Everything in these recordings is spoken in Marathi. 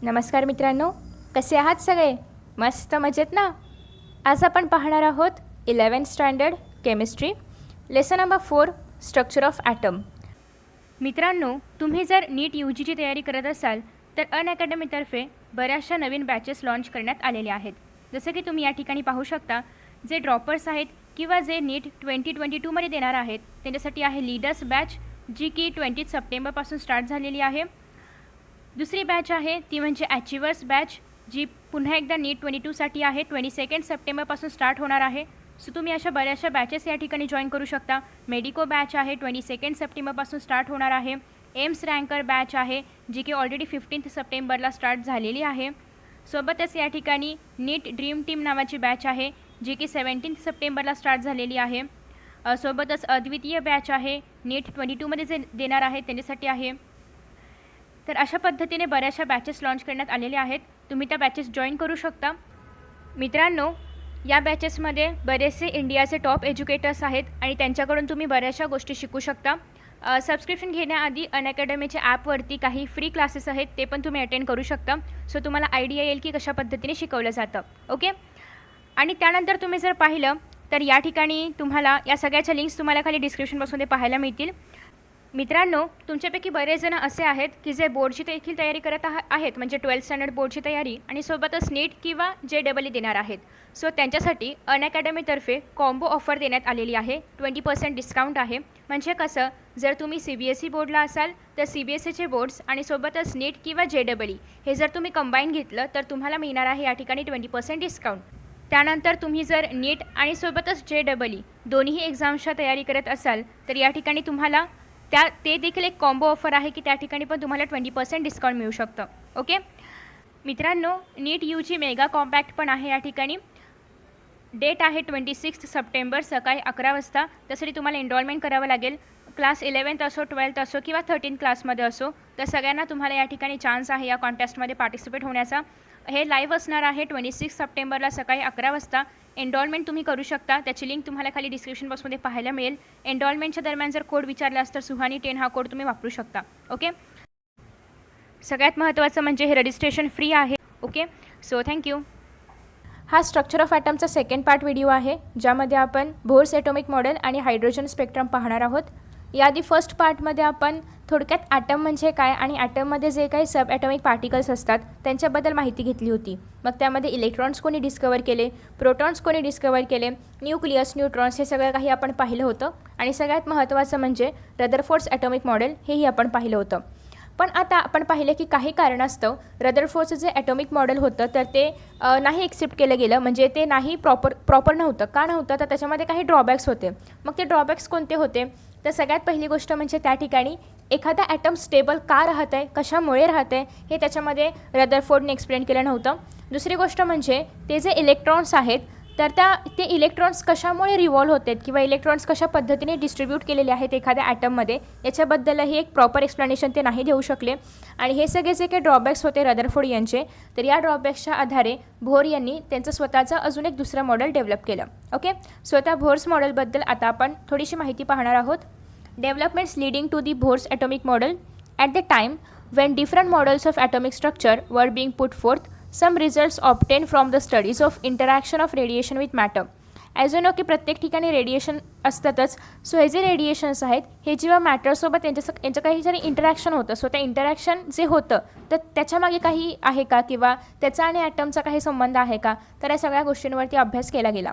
नमस्कार मित्रांनो, कसे आहात सगळे? मस्त मजेत ना? आज आपण पाहणार आहोत 11th standard chemistry lesson number 4 structure of atom. मित्रांनो, तुम्ही जर नीट UGची तयारी करत असाल तर अनअकॅडमीतर्फे बऱ्याचशा नवीन बॅचेस लॉन्च करण्यात आलेल्या आहेत. जसं की तुम्ही या ठिकाणी पाहू शकता, जे ड्रॉपर्स आहेत किंवा जे नीट 2022मध्ये देणार आहेत त्यांच्यासाठी आहे लीडर्स बॅच, जी की 20 सप्टेंबरपासून स्टार्ट झालेली आहे. दुसरी बॅच आहे ती म्हणजे अचिव्हर्स बॅच, जी पुन्हा एकदा नीट 22साठी आहे. 22 सप्टेंबरपासून स्टार्ट होणार आहे. सो तुम्ही अशा बऱ्याचशा बॅचेस या ठिकाणी जॉईन करू शकता. मेडिको बॅच आहे, 22 सप्टेंबरपासून स्टार्ट होणार आहे. एम्स रँकर बॅच आहे, जी की ऑलरेडी 15 सप्टेंबरला स्टार्ट झालेली आहे. सोबतच या ठिकाणी नीट ड्रीम टीम नावाची बॅच आहे, जी की 17 सप्टेंबरला स्टार्ट झालेली आहे. सोबतच अद्वितीय बॅच आहे, नीट 22मध्ये जे देणार आहे त्यांच्यासाठी आहे. तर अशा पद्धतीने बऱ्याचशा बॅचेस लॉन्च करण्यात आलेल्या आहेत. तुम्ही त्या बॅचेस जॉईन करू शकता. मित्रांनो, या बॅचेसमध्ये बरेचसे इंडियाचे टॉप एज्युकेटर्स आहेत आणि त्यांच्याकडून तुम्ही बऱ्याचशा गोष्टी शिकू शकता. सबस्क्रिप्शन घेण्याआधी अनअकॅडमीच्या ॲपवरती काही फ्री क्लासेस आहेत, ते पण तुम्ही अटेंड करू शकता. सो तुम्हाला आयडिया येईल की कशा पद्धतीने शिकवलं जातं. ओके. आणि त्यानंतर तुम्ही जर पाहिलं तर या ठिकाणी तुम्हाला या सगळ्याच्या लिंक्स तुम्हाला खाली डिस्क्रिप्शन बॉक्समध्ये पाहायला मिळतील. मित्रांनो, तुमच्यापैकी बरेच जण असे आहेत की जे बोर्डची देखील तयारी करत आहेत, म्हणजे 12th स्टँडर्ड बोर्डची तयारी आणि सोबतच नीट किंवा JEE देणार आहेत. सो त्यांच्यासाठी अनअकॅडमीतर्फे कॉम्बो ऑफर देण्यात आलेली आहे. 20% डिस्काउंट आहे. म्हणजे कसं, जर तुम्ही CBSE बोर्डला असाल तर CBSEचे बोर्ड्स आणि सोबतच नीट किंवा JEE हे जर तुम्ही कंबाईन घेतलं तर तुम्हाला मिळणार आहे या ठिकाणी 20% डिस्काउंट. त्यानंतर तुम्ही जर नीट आणि सोबतच JEE दोन्ही एक्झाम्सच्या तयारी करत असाल तर या ठिकाणी तुम्हाला ते देखील एक कॉम्बो ऑफर आहे की त्या ठिकाणी पण तुम्हाला 20% डिस्काउंट मिळू शकतं. ओके मित्रांनो, नीट UG मेगा कॉम्पॅक्ट पण आहे. या ठिकाणी डेट आहे 26 सप्टेंबर सकाळी 11 वाजता. त्यासाठी तुम्हाला एनरोलमेंट करावं लागेल. क्लास 11th असो, 12th असो किंवा 13th क्लासमध्ये असो, तर सगळ्यांना तुम्हाला या ठिकाणी चान्स आहे या कॉन्टेस्टमध्ये पार्टिसिपेट होण्याचा. हे लाईव्ह असणार आहे 26 सप्टेंबरला सकाळी 11 वाजता. एनरोलमेंट तुम्ही करू शकता. त्याची लिंक तुम्हाला खाली डिस्क्रिप्शन बॉक्समध्ये पाहायला मिळेल. एनरोलमेंटच्या दरम्यान जर कोड विचारलास तर सुहानी10 हा कोड तुम्ही वापरू शकता. ओके. सगळ्यात महत्त्वाचं म्हणजे हे रजिस्ट्रेशन फ्री आहे. ओके. So thank you. हा स्ट्रक्चर ऑफ ॲटमचा सेकंड पार्ट व्हिडिओ आहे, ज्यामध्ये आपण बोर्स ॲटॉमिक मॉडेल आणि हायड्रोजन स्पेक्ट्रम पाहणार आहोत. याआधी फर्स्ट पार्टमध्ये आपण थोडक्यात ॲटम म्हणजे काय आणि ॲटममध्ये जे काही सब ॲटॉमिक पार्टिकल्स असतात त्यांच्याबद्दल माहिती घेतली होती. मग त्यामध्ये इलेक्ट्रॉन्स कोणी डिस्कवर केले, प्रोटॉन्स कोणी डिस्कवर केले, न्यूक्लियस, न्यूट्रॉन्स हे सगळं काही आपण पाहिलं होतं. आणि सगळ्यात महत्त्वाचं म्हणजे रदरफोर्ड्स ॲटॉमिक मॉडेल हेही आपण पाहिलं होतं. पण आता आपण पाहिलं की काही कारणास्तव रदरफोर्डचं जे ॲटॉमिक मॉडेल होतं तर ते नाही एक्सेप्ट केलं गेलं, म्हणजे ते नाही प्रॉपर नव्हतं. का नव्हतं तर त्याच्यामध्ये काही ड्रॉबॅक्स होते. मग ते ड्रॉबॅक्स कोणते होते तर सगळ्यात पहिली गोष्ट म्हणजे त्या ठिकाणी एखादा ॲटम स्टेबल का राहत आहे, कशामुळे राहत आहे हे त्याच्यामध्ये रदरफोर्डने एक्सप्लेन केलं नव्हतं. दुसरी गोष्ट म्हणजे ते जे इलेक्ट्रॉन्स आहेत तर ते इलेक्ट्रॉन्स कशामुळे रिव्हॉल्व होत आहेत किंवा इलेक्ट्रॉन्स कशा पद्धतीने डिस्ट्रीब्यूट केलेले आहेत एखाद्या ॲटममध्ये, याच्याबद्दलही एक प्रॉपर एक्सप्लेनेशन ते नाही देऊ शकले. आणि हे सगळे जे काही ड्रॉबॅक्स होते रदरफोर्ड यांचे, तर या ड्रॉबॅक्सच्या आधारे बोर यांनी त्यांचं स्वतःचं अजून एक दुसरं मॉडेल डेव्हलप केलं. ओके. स्वतः बोर्स मॉडेलबद्दल आता आपण थोडीशी माहिती पाहणार आहोत. Developments leading to the Bohr's atomic model. At the time when different models of atomic structure were being put forth, some results obtained from the studies of interaction of radiation with matter. As you know की प्रत्येक ठिकाणी रेडिएशन असतातच. सो हे जे रेडिएशन्स आहेत हे जेव्हा मॅटरसोबत यांचं काही जरी इंटरॅक्शन होतं, सो त्या इंटरॅक्शन जे होतं तर त्याच्यामागे काही आहे का किंवा त्याचा आणि ॲटमचा काही संबंध आहे का, तर या सगळ्या गोष्टींवरती अभ्यास केला गेला.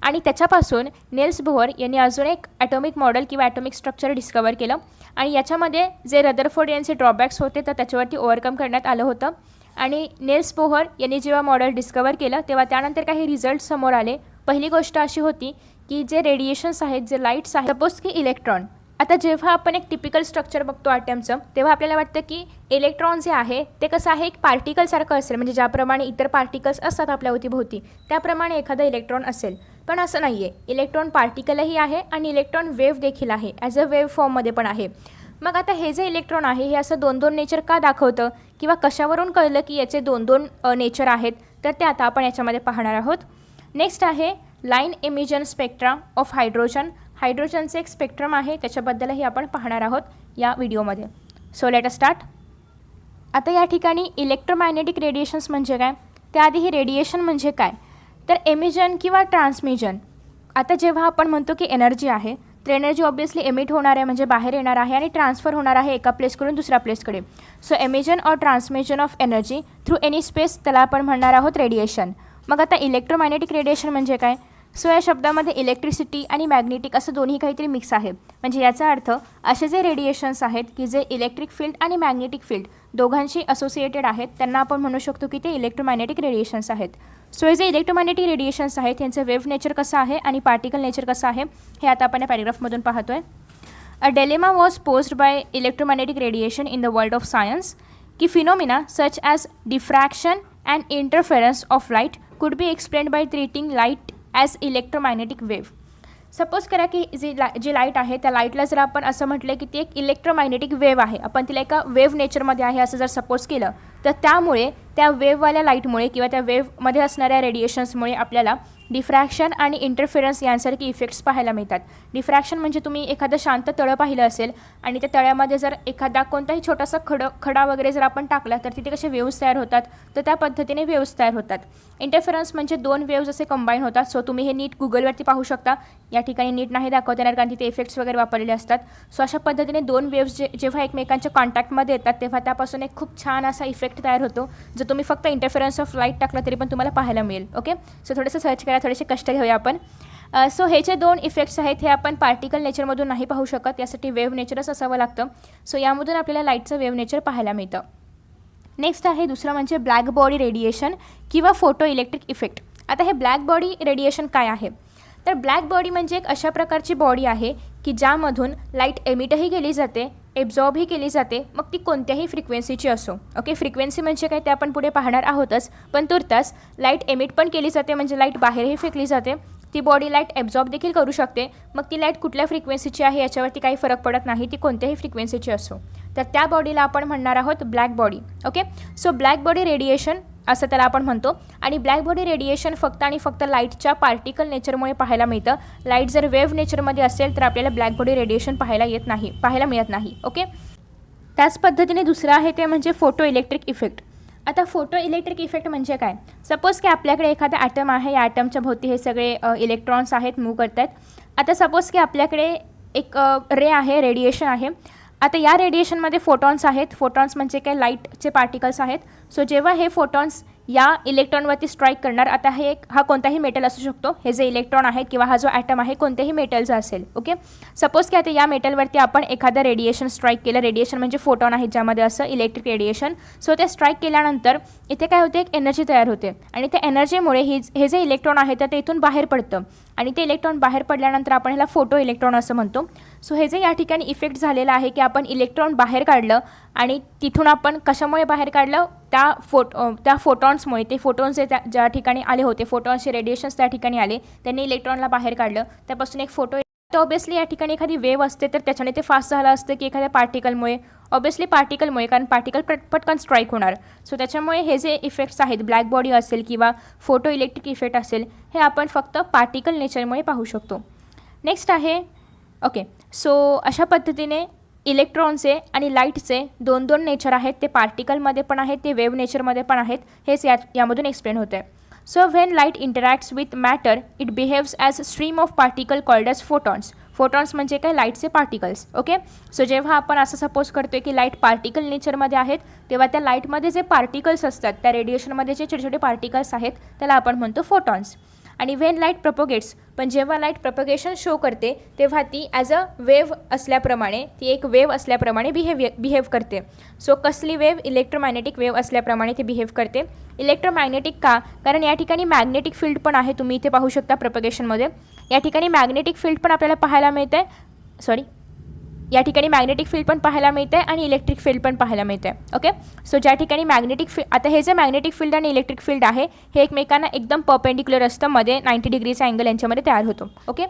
आणि त्याच्यापासून नेल्स बोहर यांनी अजून एक ॲटॉमिक मॉडेल किंवा ॲटॉमिक स्ट्रक्चर डिस्कवर केलं. आणि याच्यामध्ये जे रदरफोर्ड यांचे ड्रॉबॅक्स होते तर त्याच्यावरती ओव्हरकम करण्यात आलं होतं. आणि नेल्स बोहर यांनी जेव्हा मॉडेल डिस्कवर केलं तेव्हा त्यानंतर काही रिझल्ट समोर आले. पहिली गोष्ट अशी होती की जे रेडिएशन्स आहेत, जे लाईट्स आहेत, सपोज की इलेक्ट्रॉन. आता जेव्हा आपण एक टिपिकल स्ट्रक्चर बघतो ॲटमचं तेव्हा आपल्याला वाटतं की इलेक्ट्रॉन जे आहे ते कसं आहे, एक पार्टिकलसारखं असेल, म्हणजे ज्याप्रमाणे इतर पार्टिकल्स असतात आपल्या अवतीभोवती त्याप्रमाणे एखादा इलेक्ट्रॉन असेल. पण असं नाही आहे. इलेक्ट्रॉन पार्टिकलही आहे आणि इलेक्ट्रॉन वेव्ह देखील आहे, ॲज अ वेव्ह फॉर्ममध्ये पण आहे. मग आता हे जे इलेक्ट्रॉन आहे हे असं 2-2 नेचर का दाखवतं किंवा कशावरून कळलं की याचे 2-2 नेचर आहेत, तर ते आता आपण याच्यामध्ये पाहणार आहोत. नेक्स्ट आहे लाईन एमिजन स्पेक्ट्रा ऑफ हायड्रोजन. हायड्रोजनचे एक स्पेक्ट्रम आहे, त्याच्याबद्दलही आपण पाहणार आहोत या व्हिडिओमध्ये. So let us start. आता या ठिकाणी इलेक्ट्रोमॅग्नेटिक रेडिएशन्स म्हणजे काय, त्याआधी हे रेडिएशन म्हणजे काय, तर एमिजन किंवा ट्रान्समिजन. आता जेव्हा आपण म्हणतो की एनर्जी आहे, तर एनर्जी ऑब्वियसली एमिट होणार आहे म्हणजे बाहेर येणार आहे आणि ट्रान्सफर होणार आहे एका प्लेसकडून दुसऱ्या प्लेसकडे. So emission or transmission of energy through any space, त्याला आपण म्हणणार आहोत रेडिएशन. मग आता इलेक्ट्रोमॅग्नेटिक रेडिएशन म्हणजे काय, सो या शब्दामध्ये इलेक्ट्रिसिटी आणि मॅग्नेटिक असं दोन्ही काहीतरी मिक्स आहे. म्हणजे याचा अर्थ असे जे रेडिएशन्स आहेत की जे इलेक्ट्रिक फील्ड आणि मॅग्नेटिक फील्ड दोघांशी असोसिएटेड आहेत, त्यांना आपण म्हणू शकतो की ते इलेक्ट्रोमॅग्नेटिक रेडिएशन्स आहेत. सो हे जे इलेक्ट्रोमॅग्नेटिक रेडिएशन्स आहेत त्यांचं वेव्ह नेचर कसं आहे आणि पार्टिकल नेचर कसं आहे हे आता आपण या पॅरेग्राफमधून पाहतो आहे. अ dilemma was posed by electromagnetic radiation in the world of science की phenomena such as diffraction and interference of light could be explained by treating light as electromagnetic wave. Suppose करा की जी लाईट आहे त्या लाईटला जर आपण असं म्हटलं की ती एक इलेक्ट्रोमॅग्नेटिक वेव्ह आहे, आपण तिला एका वेव्ह नेचरमध्ये आहे असं जर सपोज केलं, तर त्यामुळे त्या वेव्हवाल्या लाईटमुळे किंवा त्या वेव्हमध्ये असणाऱ्या रेडिएशन्समुळे आपल्याला डिफ्रॅक्शन आणि इंटरफेरन्स यांसारखे इफेक्ट्स पाहायला मिळतात. डिफ्रॅक्शन म्हणजे तुम्ही एखादं शांत तळं पाहिलं असेल आणि त्या तळ्यामध्ये जर एखादा कोणताही छोटासा खडा वगैरे जर आपण टाकला तर तिथे कसे वेव्स तयार होतात, तर त्या पद्धतीने वेव्स तयार होतात. इंटरफेरन्स म्हणजे दोन वेव्स असे कंबाईन होतात. सो तुम्ही हे नीट गुगलवरती पाहू शकता, या ठिकाणी नीट नाही दाखवता येणार कारण तिथे इफेक्ट्स वगैरे वापरलेले असतात. सो अशा पद्धतीने दोन वेव्स जेव्हा एकमेकांच्या कॉन्टॅक्टमध्ये येतात तेव्हा त्यापासून एक खूप छान असा इफेक्ट तयार होतो, जो तुम्ही फक्त इंटरफेरन्स ऑफ लाईट टाकला तरी पण तुम्हाला पाहायला मिळेल. ओके, सो थोडंसं सर्च करा, थोडेसे कष्ट घेऊया आपण. सो हे जे दोन इफेक्ट्स आहेत हे आपण पार्टिकल नेचरमधून नाही पाहू शकत, यासाठी वेव्ह नेचरच असावं लागतं. सो यामधून आपल्याला लाईटचं वेव्ह नेचर पाहायला मिळतं. नेक्स्ट आहे दुसरं म्हणजे ब्लॅक बॉडी रेडिएशन किंवा फोटो इलेक्ट्रिक इफेक्ट. आता हे ब्लॅक बॉडी रेडिएशन काय आहे, तर ब्लॅक बॉडी म्हणजे एक अशा प्रकारची बॉडी आहे की ज्यामधून लाईट एमिटही केली जाते, एब्झॉर्बही केली जाते, मग ती कोणत्याही फ्रिक्वेन्सीची असो. ओके, फ्रिक्वेन्सी म्हणजे काय ते आपण पुढे पाहणार आहोतच, पण तुर्तास लाईट एमिट पण केली जाते म्हणजे लाईट बाहेरही फेकली जाते. ती बॉडी लाईट ॲब्झॉर्ब देखील करू शकते, मग ती लाईट कुठल्या फ्रिक्वेन्सीची आहे याच्यावरती काही फरक पडत नाही, ती कोणत्याही फ्रिक्वेन्सीची असो. तर त्या बॉडीला आपण म्हणणार आहोत black body. Okay, so black body radiation असं त्याला आपण म्हणतो. आणि ब्लॅक बॉडी रेडिएशन फक्त आणि फक्त लाईटच्या पार्टिकल नेचरमुळे पाहायला मिळतं. लाईट जर वेव्ह नेचरमध्ये असेल तर आपल्याला ब्लॅक बॉडी रेडिएशन पाहायला मिळत नाही. ओके, त्याच पद्धतीने दुसरं आहे ते म्हणजे फोटो इलेक्ट्रिक इफेक्ट. आता फोटो इलेक्ट्रिक इफेक्ट म्हणजे काय, सपोज की आपल्याकडे एखादा ॲटम आहे, या ॲटमच्या भोवती हे सगळे इलेक्ट्रॉन्स आहेत, मूव्ह करत आहेत. आता सपोज की आपल्याकडे एक रे आहे, रेडिएशन आहे. आता या रेडिएशनमध्ये फोटॉन्स आहेत. फोटॉन्स म्हणजे काय, लाईटचे पार्टिकल्स आहेत. सो जेव्हा हे फोटॉन्स या इलेक्ट्रॉनवरती स्ट्राईक करणार, आता हा कोणताही मेटल असू शकतो, हे जे इलेक्ट्रॉन आहे किंवा हा जो ॲटम आहे कोणत्याही मेटलचा असेल. ओके, सपोज की आता या मेटलवरती आपण एखादं रेडिएशन स्ट्राईक केलं. रेडिएशन म्हणजे फोटॉन आहे ज्यामध्ये असं इलेक्ट्रिक रेडिएशन. सो ते स्ट्राईक केल्यानंतर इथे काय होते, एक एनर्जी तयार होते आणि त्या एनर्जीमुळे हे जे इलेक्ट्रॉन आहे तर ते इथून बाहेर पडतं आणि ते इलेक्ट्रॉन बाहेर पडल्यानंतर आपण ह्याला फोटो इलेक्ट्रॉन असं म्हणतो. सो हे जे या ठिकाणी इफेक्ट झालेला आहे की आपण इलेक्ट्रॉन बाहेर काढलं आणि तिथून आपण कशामुळे बाहेर काढलं, त्या फोटॉन्समुळे. ते फोटॉन्स जे ज्या ठिकाणी आले होते, फोटॉन्सचे रेडिएशन्स त्या ठिकाणी आले, त्यांनी इलेक्ट्रॉनला बाहेर काढलं, त्यापासून एक फोटो. तर ऑब्वियसली या ठिकाणी एखादी वेव्ह असते तर त्याच्याने ते फास्ट झालं असतं की एखाद्या पार्टिकलमुळे, ऑब्वियसली पार्टिकलमुळे, कारण पार्टिकल पटकन स्ट्राईक होणार. सो त्याच्यामुळे हे जे इफेक्ट्स आहेत, ब्लॅक बॉडी असेल किंवा फोटो इलेक्ट्रिक इफेक्ट असेल, हे आपण फक्त पार्टिकल नेचरमुळे पाहू शकतो. नेक्स्ट आहे, ओके, सो अशा पद्धतीने इलेक्ट्रॉनचे आणि लाईटचे दोन नेचर आहेत. ते पार्टिकलमध्ये पण आहेत, ते वेव्ह नेचरमध्ये पण आहेत. हेच यामधून एक्सप्लेन होतं आहे. So when light interacts with matter it behaves as stream of particle called as photons. Photons म्हणजे काय, लाईटचे पार्टिकल्स. ओके, सो जेव्हा आपण असं सपोज करतो की लाईट पार्टिकल नेचरमध्ये आहेत, तेव्हा त्या लाईटमध्ये जे पार्टिकल्स असतात, त्या रेडिएशनमध्ये जे छोटे छोटे पार्टिकल्स आहेत त्याला आपण म्हणतो फोटॉन्स. आणि व्हेन लाईट प्रपोगेट्स, पण जेव्हा लाईट प्रपोगेशन शो करते तेव्हा ती ॲज अ वेव्ह असल्याप्रमाणे, ती एक वेव्ह असल्याप्रमाणे बिहेव करते. सो कसली वेव्ह, इलेक्ट्रोमॅग्नेटिक वेव्ह असल्याप्रमाणे ती बिहेव करते. इलेक्ट्रोमॅग्नेटिक का, कारण या ठिकाणी मॅग्नेटिक फील्ड पण आहे, तुम्ही इथे पाहू शकता प्रपोगेशनमध्ये. या ठिकाणी मॅग्नेटिक फील्ड पण आपल्याला पाहायला मिळतं आहे, या ठिकाणी मॅग्नेटिक फील्ड पण पाहायला मिळतं आहे आणि इलेक्ट्रिक फील्ड पण पाहायला मिळतं आहे. ओके, सो ज्या ठिकाणी मॅग्नेटिक फील्ड, आता हे जे मॅग्नेटिक फील्ड आणि इलेक्ट्रिक फील्ड आहे हे एकमेकांना एकदम परपेंडिक्युलर असतं, मध्ये 90 डिग्रीचा अँगल यांच्यामध्ये तयार होतो. ओके,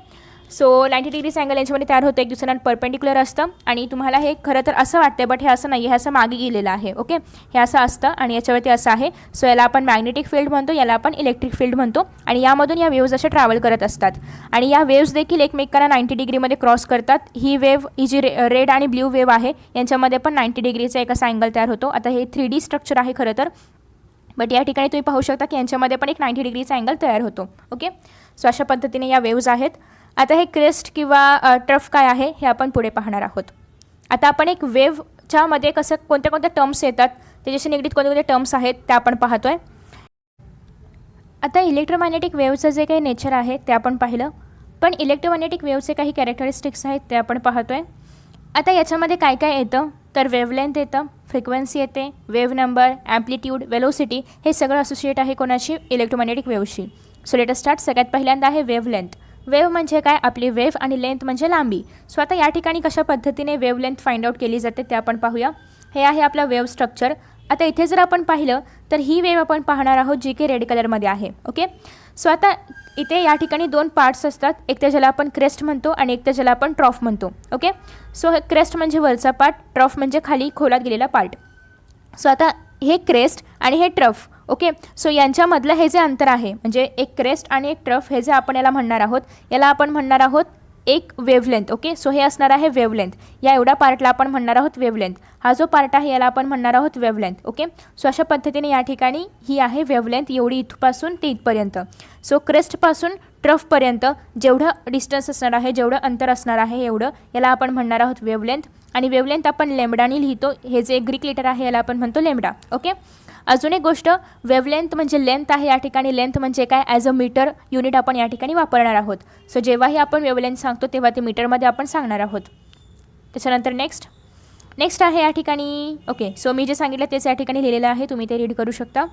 सो 90 डिग्रीज अँगल यांच्यामध्ये तयार होतं, एक दुसऱ्यांना परपेंडिक्युलर असतं आणि तुम्हाला हे खरं तर असं वाटतं, बट हे असं नाही, हे असं मागे गेलेलं आहे. ओके, हे असं असतं आणि याच्यावरती असं आहे. सो याला आपण मॅग्नेटिक फील्ड म्हणतो, याला आपण इलेक्ट्रिक फील्ड म्हणतो आणि यामधून या वेव्ज असे ट्रॅव्हल करत असतात आणि या वेव्ज देखील एकमेकांना 90 डिग्रीमध्ये क्रॉस करतात. ही वेव्ह, ही जी रेड आणि ब्ल्यू वेव्ह आहे यांच्यामध्ये पण 90 डिग्रीचा एक असा अँगल तयार होतो. आता हे 3D स्ट्रक्चर आहे खरं तर, बट या ठिकाणी तुम्ही पाहू शकता की यांच्यामध्ये पण एक 90 डिग्रीचा अँगल तयार होतो. ओके, सो अशा पद्धतीने या वेव्ज आहेत. आता हे क्रेस्ट किंवा ट्रफ काय आहे हे आपण पुढे पाहणार आहोत. आता आपण एक वेव्हच्यामध्ये कसं कोणत्या कोणत्या टर्म्स येतात, त्याच्याशी निगडीत कोणते टर्म्स आहेत त्या आपण पाहतोय. आता इलेक्ट्रोमॅग्नेटिक वेव्हचं जे काही नेचर आहे ते आपण पाहिलं, पण इलेक्ट्रोमॅग्नेटिक वेव्हचे काही कॅरेक्टरिस्टिक्स आहेत ते आपण पाहतोय. आता याच्यामध्ये काय काय येतं तर वेव्हलेंथ येतं, फ्रिक्वेन्सी येते, वेव्ह नंबर, ॲम्प्लिट्यूड, वेलोसिटी, हे सगळं असोसिएट आहे कोणाशी, इलेक्ट्रोमॅग्नेटिक वेव्हशी. So let us start. सगळ्यात पहिल्यांदा आहे वेव्हलेंथ. वेव्ह म्हणजे काय, आपली वेव्ह आणि लेंथ म्हणजे लांबी. सो आता या ठिकाणी कशा पद्धतीने वेव्हलेंथ फाइंड आउट केली जाते ते आपण पाहूया. हे आहे आपलं वेव्ह स्ट्रक्चर. आता इथे जर आपण पाहिलं तर ही वेव्ह आपण पाहणार आहोत जी की रेड कलरमध्ये आहे. ओके, सो आता इथे या ठिकाणी दोन पार्ट्स असतात, एक तर ज्याला आपण क्रेस्ट म्हणतो आणि एक तर ज्याला आपण ट्रॉफ म्हणतो. ओके, सो हे क्रेस्ट म्हणजे वरचा पार्ट, ट्रॉफ म्हणजे खाली खोलात गेलेला पार्ट. सो आता हे क्रेस्ट आणि हे ट्रफ, ओके, सो यांच्यामधलं हे जे अंतर आहे म्हणजे एक क्रेस्ट आणि एक ट्रफ, हे जे आपण याला म्हणणार आहोत, याला आपण म्हणणार आहोत एक वेव्हलेंथ. ओके, सो हे असणार आहे वेव्हलेंथ. या एवढ्या पार्टला आपण म्हणणार आहोत वेव्हलेंथ. हा जो पार्ट आहे याला आपण म्हणणार आहोत वेव्हलेंथ. ओके, सो अशा पद्धतीने या ठिकाणी ही आहे वेव्हलेंथ, एवढी इथपासून ते इथपर्यंत. सो क्रेस्टपासून ट्रफपर्यंत जेवढं डिस्टन्स असणार आहे, जेवढं अंतर असणार आहे, एवढं याला आपण म्हणणार आहोत वेव्हलेंथ. आणि वेव्हलेंथ आपण लेम्डाने लिहितो, हे जे ग्रीक लेटर आहे याला आपण म्हणतो लेम्डा. ओके, अजून एक गोष्ट, वेव्हलेंथ म्हणजे लेंथ आहे या ठिकाणी, लेंथ म्हणजे काय, ॲज अ मीटर युनिट आपण या ठिकाणी वापरणार आहोत. सो जेव्हाही आपण वेव्हलेंथ सांगतो तेव्हा ते मीटरमध्ये आपण सांगणार आहोत. त्याच्यानंतर नेक्स्ट आहे या ठिकाणी, ओके, सो मी जे सांगितलं तेच या ठिकाणी लिहिलेलं आहे, तुम्ही ते रीड करू शकता.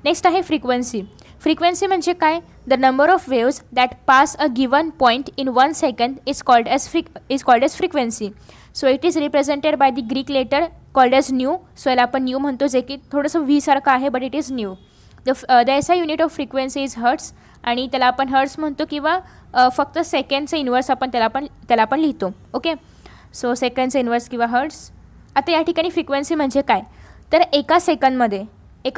नेक्स्ट आहे फ्रिक्वेन्सी. फ्रिक्वेन्सी म्हणजे काय, the number of waves that pass a given point in 1 second is called as frequency. So it is represented by the Greek letter called as nu. So याला आपण न्यू म्हणतो, जे की थोडंसं व्ही सारखं आहे, but it is nu. The SI unit of frequency is hertz, आणि त्याला आपण हर्ट्स म्हणतो किंवा फक्त सेकंडचं इन्व्हर्स आपण त्याला आपण लिहितो. ओके, सो सेकंडचं इन्व्हर्स किंवा हर्ट्स. आता या ठिकाणी फ्रिक्वेन्सी म्हणजे काय, तर एका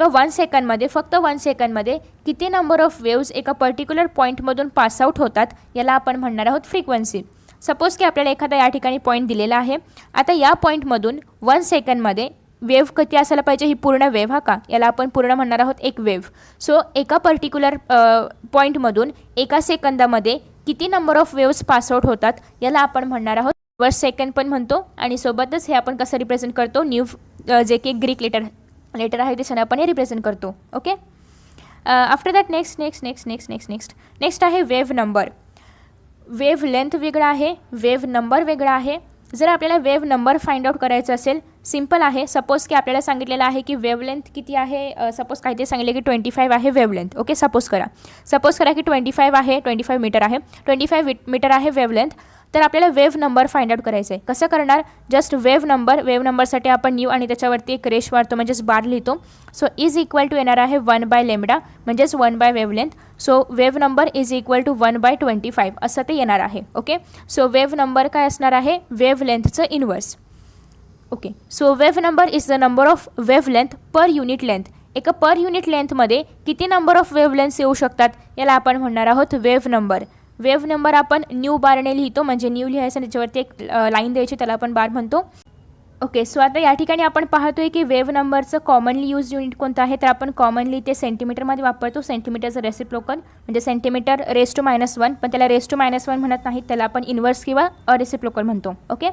1 सेकंडमध्ये फक्त 1 सेकंडमध्ये किती नंबर ऑफ वेव्स एका पर्टिक्युलर पॉईंटमधून पासआउट होतात याला आपण म्हणणार आहोत फ्रिक्वेन्सी. सपोज की आपल्याला एखादा या ठिकाणी पॉईंट दिलेला आहे. आता या पॉईंटमधून 1 सेकंडमध्ये वेव्ह किती असायला पाहिजे, ही पूर्ण वेव्ह, हा का, याला आपण पूर्ण म्हणणार आहोत एक वेव्ह. सो एका पर्टिक्युलर पॉईंटमधून एका सेकंदामध्ये किती नंबर ऑफ वेव्स पासआउट होतात याला आपण म्हणणार आहोत वर सेकंड पण म्हणतो. आणि सोबतच हे आपण कसं रिप्रेझेंट करतो, न्यू जे की ग्रीक लेटर आहे त्याच्याने आपण हे रिप्रेझेंट करतो. ओके, आफ्टर दॅट नेक्स्ट आहे वेव्ह नंबर. वेव्ह लेंथ वेगळा आहे, वेव्ह नंबर वेगळा आहे. जर आपल्याला वेव्ह नंबर फाइंड आउट करायचं असेल, सिंपल आहे. सपोज की आपल्याला सांगितलेलं आहे की वेव्हलेंथ किती आहे, सपोज काहीतरी सांगितले की 25 आहे वेव्हलेंथ. ओके, सपोज करा की 25 मीटर आहे, 25 मीटर आहे वेव्हलेंथ. तर आपल्याला वेव्ह नंबर फाइंड आउट करायचं आहे. कसं करणार, जस्ट वेव्ह नंबरसाठी आपण न्यू आणि त्याच्यावरती एक रेश मारतो, म्हणजेच बार लिहितो. सो इज इक्वल टू येणार आहे 1/λ, म्हणजेच 1/वेव्हलेंथ. So wave number is equal to 1/25 असं ते येणार आहे. ओके, सो वेव्ह नंबर काय असणार आहे, वेव्हलेंथचं inverse. Okay, so wave number is the number of wavelength per unit length. एका पर युनिट लेंथमध्ये किती नंबर ऑफ वेव्हलेंथ्स येऊ शकतात याला आपण म्हणणार आहोत वेव्ह नंबर. वेव्ह नंबर आपण न्यू बारने लिहितो, म्हणजे न्यू लिहायचं आणि त्याच्यावरती एक लाईन द्यायची, त्याला आपण बार म्हणतो. ओके, सो आता या ठिकाणी आपण पाहतोय की वेव्ह नंबरचं कॉमनली यूज युनिट कोणतं आहे, तर आपण कॉमनली ते सेंटीमीटरमध्ये वापरतो. सेंटीमीटरचं रेसिप्रोकल म्हणजे सेंटीमीटर (-1), पण त्याला (-1) म्हणत नाहीत, त्याला आपण इन्व्हर्स किंवा रेसिप्रोकल म्हणतो. ओके,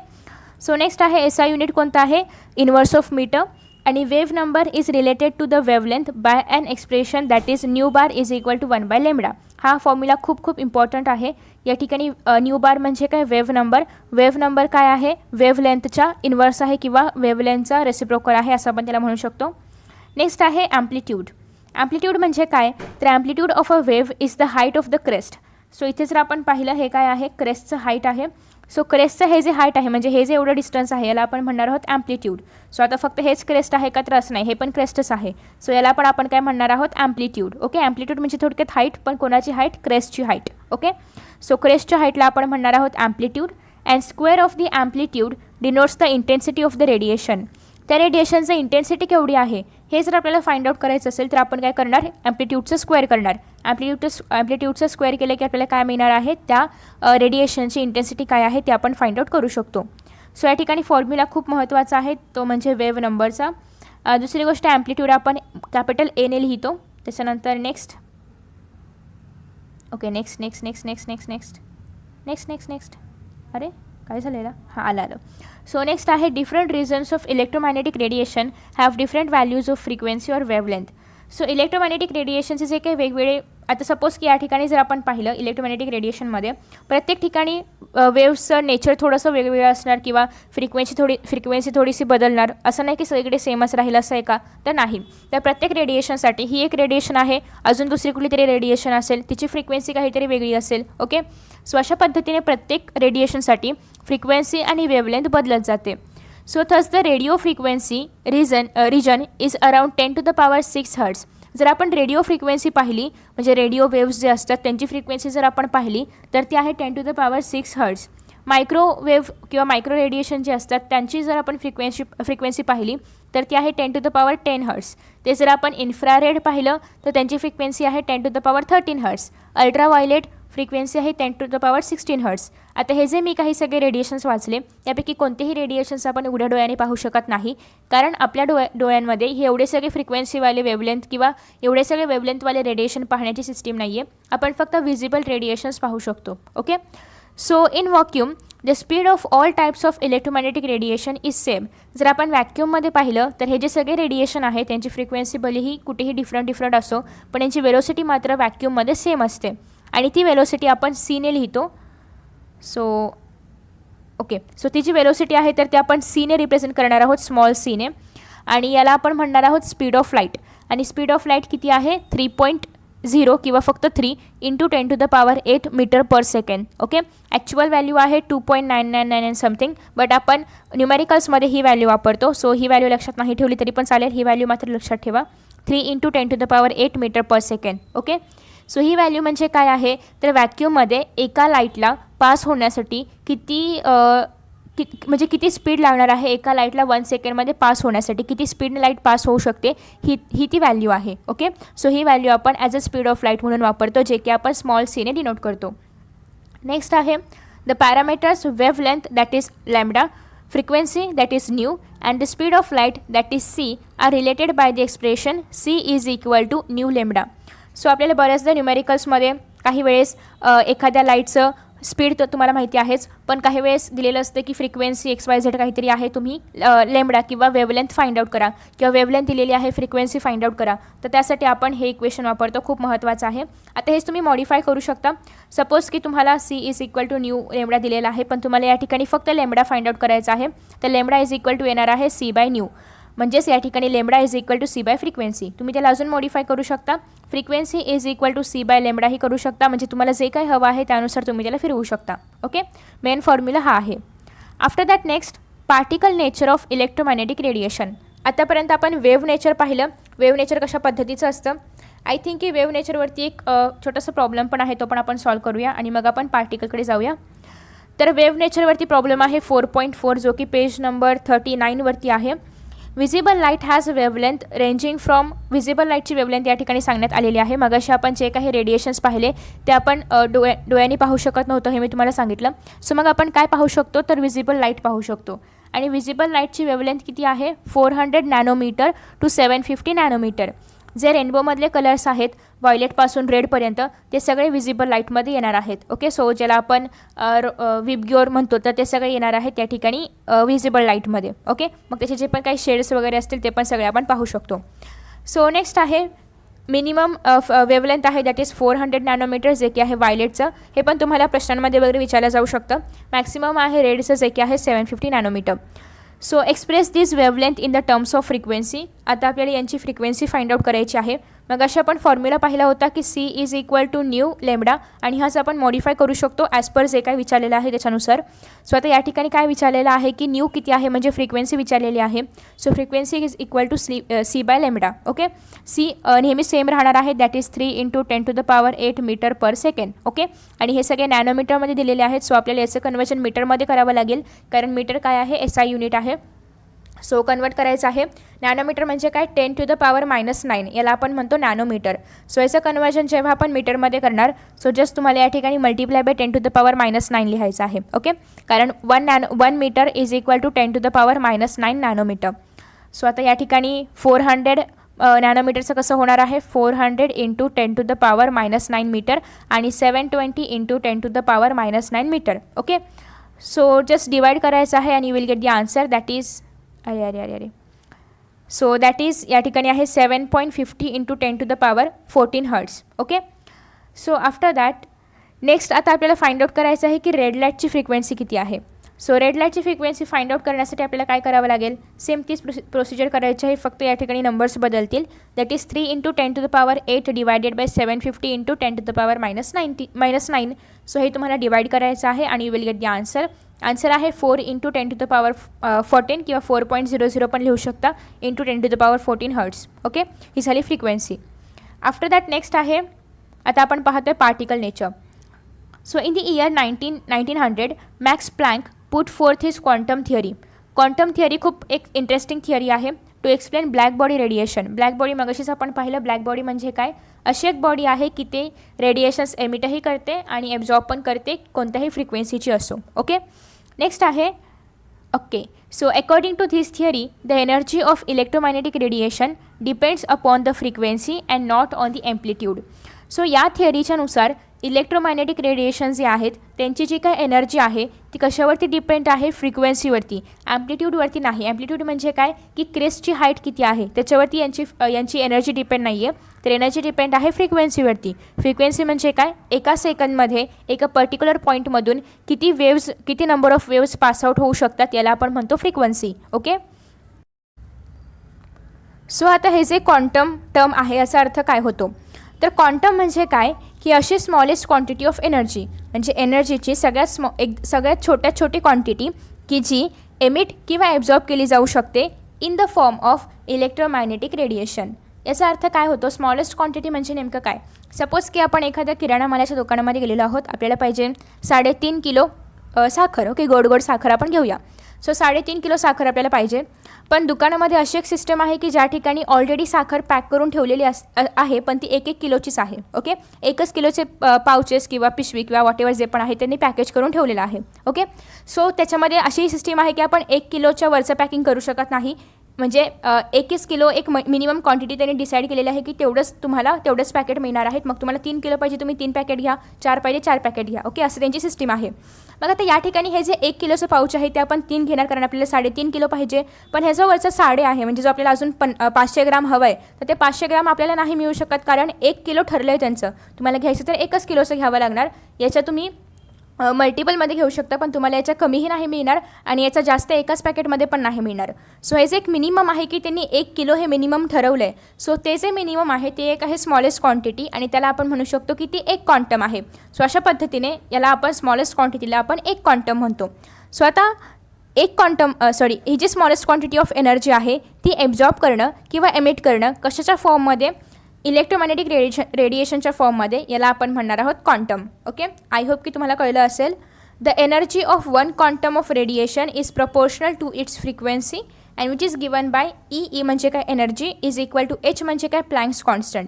सो नेक्स्ट आहे एसआय युनिट कोणतं आहे, इन्व्हर्स ऑफ मीटर. आणि wave number is related to the wavelength by an expression that is nu bar is equal to 1/λ. हा फॉर्म्युला खूप इम्पॉर्टंट आहे. या ठिकाणी न्यू बार म्हणजे काय, वेव्ह नंबर काय आहे, वेव्हलेंथच्या इन्व्हर्स आहे किंवा वेव्हलेंथचा रेसिप्रोकल आहे असं आपण त्याला म्हणू शकतो. नेक्स्ट आहे ॲम्प्लिट्यूड म्हणजे काय, तर amplitude of a wave is the height of the crest. So इथे जर आपण पाहिलं, हे काय आहे, क्रेस्टचं हाईट आहे. सो क्रेस्टचं हे जे हाईट आहे, म्हणजे हे जे एवढं डिस्टन्स आहे, याला आपण म्हणणार आहोत ॲम्प्लिट्यूड. सो आता फक्त हेच क्रेस्ट आहे का, तर असं नाही, हे पण क्रेस्टच आहे. सो याला पण आपण काय म्हणणार आहोत, ॲम्प्लिट्यूड. ओके, ॲम्प्लिट्यूड म्हणजे थोडक्यात हाईट, पण कोणाची हाईट, क्रेस्टची हाईट. ओके, सो क्रेस्टच्या हाईटला आपण म्हणणार आहोत amplitude, and square of the amplitude denotes the intensity of the radiation. त्या रेडिएशनचं इंटेन्सिटी केवढी आहे हे जर आपल्याला फाइंड आउट करायचं असेल तर आपण काय करणार, ॲम्प्लिट्यूडचं स्क्वेअर करणार. ॲम्प्लिट्यूडचं स्क्वेअर केलं की आपल्याला काय मिळणार आहे, त्या रेडिएशनची इंटेन्सिटी काय आहे ते आपण फाइंड आउट करू शकतो. सो या ठिकाणी फॉर्म्युला खूप महत्त्वाचा आहे, तो म्हणजे वेव्ह नंबरचा. दुसरी गोष्ट ॲम्प्लिट्यूड आपण कॅपिटल एने लिहितो. त्याच्यानंतर नेक्स्ट ओके नेक्स्ट अरे काय झालेलं, हां आलं. सो नेक्स्ट आहे different regions of electromagnetic radiation have different values of frequency or wavelength. So electromagnetic रेडिएशनचे जे काही वेगवेगळे, आता सपोज की या ठिकाणी जर आपण पाहिलं इलेक्ट्रोमॅग्नेटिक रेडिएशनमध्ये प्रत्येक ठिकाणी वेव्सचं नेचर थोडंसं वेगवेगळं असणार किंवा फ्रिक्वेन्सी थोडीशी बदलणार, असं नाही की सगळीकडे सेमच राहील असं आहे का, तर नाही. तर प्रत्येक रेडिएशनसाठी ही एक रेडिएशन आहे, अजून दुसरी कुठली तरी रेडिएशन असेल, तिची फ्रिक्वेन्सी काहीतरी वेगळी असेल. ओके, सो अशा पद्धतीने प्रत्येक रेडिएशनसाठी फ्रिक्वेन्सी आणि वेवलेंथ बदलत जाते. So thus the radio frequency region is around 10⁶ hertz. जर आपण रेडिओ फ्रिक्वेन्सी पाहिली म्हणजे रेडिओ वेव्स जे असतात त्यांची फ्रिक्वेन्सी जर आपण पाहिली तर ती आहे 10⁶ हर्ट्स. मायक्रोवेव्ह किंवा मायक्रो रेडिएशन जे असतात त्यांची जर आपण फ्रिक्वेन्सी पाहिली तर ती आहे 10⁻10 हर्ट्स. ते जर आपण इन्फ्रारेड पाहिलं तर त्यांची फ्रिक्वेन्सी आहे 10⁻13 हर्ट्स. अल्ट्राव्हायलेट फ्रिक्वेन्सी आहे 10⁻16 हर्ट्स. आता हे जे मी काही सगळे रेडिएशन्स वाचले त्यापैकी कोणतेही रेडिएशन्स आपण उघड्या डोळ्याने पाहू शकत नाही, कारण आपल्या डोळ्यांमध्ये हे एवढे सगळे फ्रिक्वेन्सीवाले वेवलेंथ किंवा एवढे सगळे वेवलेंथवाले रेडिएशन पाहण्याची सिस्टीम नाही आहे. आपण फक्त व्हिजिबल रेडिएशन्स पाहू शकतो. Okay, so in vacuum the speed of all types of electromagnetic radiation is same. जर आपण व्हॅक्यूममध्ये पाहिलं तर हे जे सगळे रेडिएशन आहे त्यांची फ्रिक्वेन्सी भलेही कुठेही डिफरंट असो, पण यांची वेलोसिटी मात्र व्हॅक्यूममध्ये सेम असते आणि ती वेलोसिटी आपण सीने लिहितो. सो ती जी वेलोसिटी आहे तर ते आपण सीने रिप्रेझेंट करणार आहोत, स्मॉल सीने, आणि याला आपण म्हणणार आहोत स्पीड ऑफ लाईट. आणि स्पीड ऑफ लाईट किती आहे, 3.0 किंवा फक्त 3 × 10⁸ metre per second. Okay, actual value आहे 2.999 समथिंग, बट आपण न्यूमेरिकल्समध्ये ही व्हॅल्यू वापरतो. सो ही व्हॅल्यू लक्षात नाही ठेवली तरी पण चालेल, ही व्हॅल्यू मात्र लक्षात ठेवा, 3 × 10⁸ metre per second. Okay, so ही व्हॅल्यू म्हणजे काय आहे तर व्हॅक्यूममध्ये एका लाईटला पास होण्यासाठी किती स्पीड लागणार आहे, एका लाईटला 1 सेकंडमध्ये पास होण्यासाठी किती स्पीडने लाईट पास होऊ शकते ही ती व्हॅल्यू आहे. ओके, सो ही व्हॅल्यू आपण as a speed of light म्हणून वापरतो, जे की आपण स्मॉल सीने डिनोट करतो. नेक्स्ट आहे the parameters wavelength that is lambda, frequency that is nu, and the speed of light that is c are related by the expression c is equal to nu lambda. So आपल्याला बऱ्याचदा न्यूमेरिकल्समध्ये काही वेळेस एखाद्या लाईटचं स्पीड तर तुम्हाला माहिती आहेच, पण काही वेळेस दिलेलं असतं की फ्रिक्वेन्सी XYZ काहीतरी आहे, तुम्ही लेम्बडा किंवा वेवलेंथ फाइंड आउट करा किंवा वेवलेंथ दिलेली आहे फ्रिक्वेन्सी फाइंड आउट करा. तर त्यासाठी आपण हे इक्वेशन वापरतो, खूप महत्त्वाचं आहे. आता हेच तुम्ही मॉडिफाय करू शकता. सपोज की तुम्हाला C is equal to nu lambda दिलेला आहे, पण तुम्हाला या ठिकाणी फक्त लेम्बडा फाइंड आउट करायचा आहे. तर लेम्बडा इज इक्वल टू येणार आहे C/न्यू, म्हणजेच या ठिकाणी लेम्बडा इज इक्वल टू C/फ्रिक्वेन्सी. तुम्ही त्याला अजून मॉडिफाय करू शकता, फ्रिक्वेन्सी इज इक्वल टू C/लेम्बडा ही करू शकता, म्हणजे तुम्हाला जे काही हवं आहे त्यानुसार तुम्ही त्याला फिरवू शकता. ओके, मेन फॉर्म्युला हा आहे. After that next particle nature of electromagnetic radiation. आतापर्यंत आपण वेव्ह नेचर पाहिलं. वेव्ह नेचर कशा पद्धतीचं असतं, आय थिंक की वेव्ह नेचरवरती एक छोटासा प्रॉब्लेम पण आहे, तो पण आपण सॉल्व करूया आणि मग आपण पार्टिकलकडे जाऊया. तर वेव्ह नेचरवरती प्रॉब्लेम आहे 4.4, जो की पेज नंबर 39वरती आहे. Visible light has wavelength ranging from, visible लाईटची वेवलेंथ या ठिकाणी सांगण्यात आलेली आहे. मगाशी आपण जे काही रेडिएशन्स पाहिले ते आपण डोळ्यांनी पाहू शकत नव्हतं, हे मी तुम्हाला सांगितलं. सो मग आपण काय पाहू शकतो तर विजिबल लाईट पाहू शकतो, आणि विजिबल लाईटची वेवलेंथ किती आहे 400 नॅनोमीटर टू 750 नॅनोमीटर. जे रेनबोमधले कलर्स आहेत व्हायलेटपासून रेडपर्यंत ते सगळे विजिबल लाईटमध्ये येणार आहेत. ओके, सो ज्याला आपण विबग्योर म्हणतो तर ते सगळे येणार आहेत त्या ठिकाणी विजिबल लाईटमध्ये. ओके, मग त्याचे जे पण काही शेड्स वगैरे असतील ते पण सगळे आपण पाहू शकतो. सो नेक्स्ट आहे मिनिमम वेवलेंथ आहे दॅट इज 400 नॅनोमीटर, जे की आहे व्हायलेटचं. हे पण तुम्हाला प्रश्नांमध्ये वगैरे विचारलं जाऊ शकतं. मॅक्सिमम आहे रेडचं, जे की आहे 750 nanometre. So express this wavelength in the terms of frequency. आता आपल्याला यांची फ्रिक्वेन्सी फाइंड आउट करायची आहे. मग अशा आपण फॉर्म्युला पाहिला होता की C is equal to nu lambda, आणि हाच आपण मॉडिफाय करू शकतो ॲज पर जे काय विचारलेलं आहे त्याच्यानुसार. सो आता या ठिकाणी काय विचारलेलं आहे की न्यू किती आहे, म्हणजे फ्रिक्वेन्सी विचारलेली आहे. So frequency is equal to C by lambda. Okay, C नेहमी सेम राहणार आहे, that is 3 × 10⁸ metre per second. Okay, आणि हे सगळे नॅनोमीटरमध्ये दिलेले आहेत. सो आपल्याला याचं कन्वर्जन मीटरमध्ये करावं लागेल, कारण मीटर काय आहे, SI युनिट आहे. सो कन्वर्ट करायचं आहे. नॅनोमीटर म्हणजे काय, 10⁻⁹ याला आपण म्हणतो नॅनोमीटर. सो याचं कन्वर्जन जेव्हा आपण मीटरमध्ये करणार, सो जस्ट तुम्हाला या ठिकाणी मल्टिप्लाय बाय 10⁻⁹ लिहायचं आहे. ओके, कारण 1 metre is equal to 10⁻⁹ nanometre. So आता या ठिकाणी 400 नॅनोमीटरचं कसं होणार आहे, 400 × 10⁻⁹ मीटर आणि 720 × 10⁻⁹ metre. Okay, so just divide करायचं आहे आणि you will get the answer, that is अरे सो दॅट इज या ठिकाणी आहे 7.50 × 10⁻14 hertz. Okay, so after that next आता आपल्याला फाइंड आउट करायचं आहे की रेड लाईटची फ्रिक्वेन्सी किती आहे. सो रेड लाईटची फ्रिक्वेन्सी फाइंड आउट करण्यासाठी आपल्याला काय करावं लागेल, सेम तीच प्रोसिजर करायची आहे, फक्त या ठिकाणी नंबर्स बदलतील. That is 3 × 10⁸ divided by 750 × 10⁻⁹. So हे तुम्हाला डिवाइड करायचं आहे आणि you will get the answer. Answer आहे 4 × 10⁻14 किंवा 4.00 पण लिहू शकता × 10⁻14 हर्ट्स. ओके, ही झाली फ्रिक्वेन्सी. आफ्टर दॅट नेक्स्ट आहे, आता आपण पाहतोय particle nature. So in the year 1900 Max Planck put forth his quantum theory. Quantum theory खूप एक इंटरेस्टिंग थिअरी आहे to explain black body radiation. Black body मगाशीच आपण पाहिलं, ब्लॅक बॉडी म्हणजे काय, अशी एक बॉडी आहे की ते रेडिएशन्स एमिटही करते आणि ॲब्झॉर्ब पण करते, कोणत्याही फ्रिक्वेन्सीची असो. ओके, नेक्स्ट आहे okay, so according to this theory the energy of electromagnetic radiation depends upon the frequency and not on the amplitude. So या थिअरीच्यानुसार इलेक्ट्रोमॅग्नेटिक रेडिएशन जे आहेत त्यांची जी काय एनर्जी आहे ती कशावरती डिपेंड आहे, फ्रिक्वेन्सीवरती, ॲम्प्लिट्यूडवरती नाही. ॲम्प्लिट्यूड म्हणजे काय की क्रेस्टची हाईट किती आहे त्याच्यावरती यांची एनर्जी डिपेंड नाही आहे, तर एनर्जी डिपेंड आहे फ्रिक्वेन्सीवरती. फ्रिक्वेन्सी म्हणजे काय, एका सेकंदमध्ये एका पर्टिक्युलर पॉईंटमधून किती नंबर ऑफ वेव्स पासआउट होऊ शकतात याला आपण म्हणतो फ्रिक्वेन्सी. ओके, सो आता हे जे क्वांटम टर्म आहे याचा अर्थ काय होतो, तर क्वांटम म्हणजे काय की अशी स्मॉलेस्ट क्वांटिटी ऑफ एनर्जी, म्हणजे एनर्जीची सगळ्यात छोट्यात छोटी क्वांटिटी की जी एमिट किंवा ॲब्झॉर्ब केली जाऊ शकते in the form of electromagnetic radiation. याचा अर्थ काय होतो, स्मॉलेस्ट क्वांटिटी म्हणजे नेमकं काय. सपोज की आपण एखाद्या किराणा मालाच्या दुकानामध्ये गेलेलो आहोत, आपल्याला पाहिजे 3.5 किलो साखर. ओके, गोड गोड साखर आपण घेऊया. सो 3.5 किलो साखर आपल्याला पाहिजे, पण दुकानामध्ये अशी एक सिस्टम आहे की ज्या ठिकाणी ऑलरेडी साखर पॅक करून ठेवलेली आहे, पण ती 1-1 किलोचीच आहे. ओके, 1 किलोचे पाउचेस किंवा पिशवी किंवा वॉटेवर जे पण आहे त्यांनी पॅकेज करून ठेवलेलं आहे. ओके, सो त्याच्यामध्ये अशी सिस्टीम आहे की आपण 1 किलोच्या वरचं पॅकिंग करू शकत नाही, म्हणजे 1 किलो एक मिनिमम क्वांटिटी त्यांनी डिसाईड केलेली आहे की तेवढंच पॅकेट मिळणार आहेत. मग तुम्हाला 3 किलो पाहिजे तुम्ही 3 पॅकेट घ्या, 4 पाहिजे 4 पॅकेट घ्या. ओके, असं त्यांची सिस्टीम आहे. मग आता या ठिकाणी हे जे 1 किलोचं पाऊच आहे ते आपण 3 घेणार, कारण आपल्याला 3.5 किलो पाहिजे, पण ह्याचा वरचा 1.5 आहे, म्हणजे जो आपल्याला अजून 500 ग्राम हवं आहे, तर ते 500 ग्राम आपल्याला नाही मिळू शकत, कारण 1 किलो ठरलं आहे त्यांचं. तुम्हाला घ्यायचं तर 1 किलोचं घ्यावं लागणार. याच्या तुम्ही मल्टिपलमध्ये घेऊ शकता, पण तुम्हाला याच्या कमीही नाही मिळणार आणि याचा जास्त एकाच पॅकेटमध्ये पण नाही मिळणार. सो हे जे एक मिनिमम आहे की त्यांनी 1 किलो हे मिनिमम ठरवलं आहे. सो ते जे मिनिमम आहे ते एक आहे स्मॉलेस्ट क्वांटिटी आणि त्याला आपण म्हणू शकतो की ती एक क्वांटम आहे. सो अशा पद्धतीने याला आपण स्मॉलेस्ट क्वांटिटीला आपण एक क्वांटम म्हणतो. सो आता ही जी स्मॉलेस्ट क्वांटिटी ऑफ एनर्जी आहे ती ॲब्झॉर्ब करणं किंवा एमिट करणं कशाच्या फॉर्ममध्ये, इलेक्ट्रोमॅग्नेटिक रेडिएशनच्या फॉर्ममध्ये, याला आपण म्हणणार आहोत क्वांटम. ओके, आय होप की तुम्हाला कळलं असेल. The energy of one quantum of radiation is proportional to its frequency and which is given by E म्हणजे काय energy is equal to h म्हणजे काय प्लँक्स कॉन्स्टंट.